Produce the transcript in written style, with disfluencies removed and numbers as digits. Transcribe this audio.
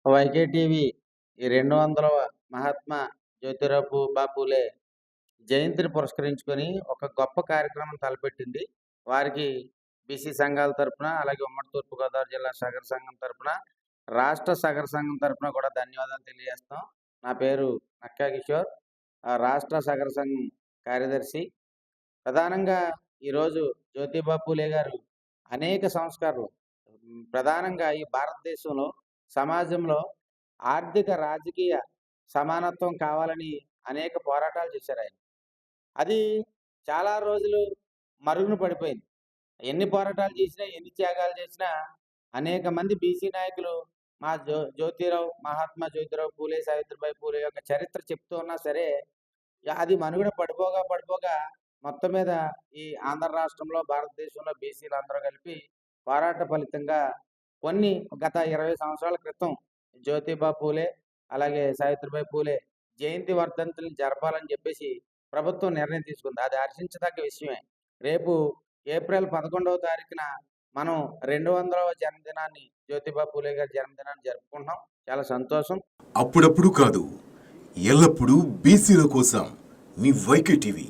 YK TV ఈ 200వ మహాత్మా పూలే జయంతిని పురస్కరించుకొని ఒక గొప్ప కార్యక్రమం తలపెట్టింది. వారికి బీసీ సంఘాల తరపున, అలాగే ఉమ్మడి తూర్పుగోదావరి జిల్లా సగర సంఘం తరపున, రాష్ట్ర సగర సంఘం తరపున కూడా ధన్యవాదాలు తెలియజేస్తాం. నా పేరు నక్కా కిషోర్, రాష్ట్ర సగర సంఘం కార్యదర్శి. ప్రధానంగా ఈరోజు జ్యోతిబా పూలే గారు అనేక సంస్కరణలు ప్రధానంగా ఈ భారతదేశంలో సమాజంలో ఆర్థిక, రాజకీయ సమానత్వం కావాలని అనేక పోరాటాలు చేశారాయన. అది చాలా రోజులు మరుగున పడిపోయింది. ఎన్ని పోరాటాలు చేసినా, ఎన్ని త్యాగాలు చేసినా అనేక మంది బీసీ నాయకులు మా మహాత్మా జ్యోతిరావు పూలే, సావిత్రిబాయి పూలే యొక్క చరిత్ర చెప్తూ ఉన్నా సరే, అది మనుగడ పడిపోగా మొత్తం మీద ఈ ఆంధ్ర రాష్ట్రంలో, భారతదేశంలో బీసీలందరూ కలిపి పోరాట ఫలితంగా గత 20 సంవత్సరాల క్రితం జ్యోతిబా పూలే, అలాగే సావిత్రిబాయి పూలే జయంతి వర్ధంతుల్ని జరపాలని చెప్పేసి ప్రభుత్వం నిర్ణయం తీసుకుంది. అది హర్షించదగ్గ విషయమే. రేపు ఏప్రిల్ 11వ తారీఖున మనం 200వ జన్మదినాన్ని, జ్యోతిబా పూలే గారి జన్మదినాన్ని జరుపుకుంటున్నాం. చాలా సంతోషం. అప్పుడప్పుడు కాదు, ఎల్లప్పుడూ బీసీల కోసం మీ వైకే టీవీ.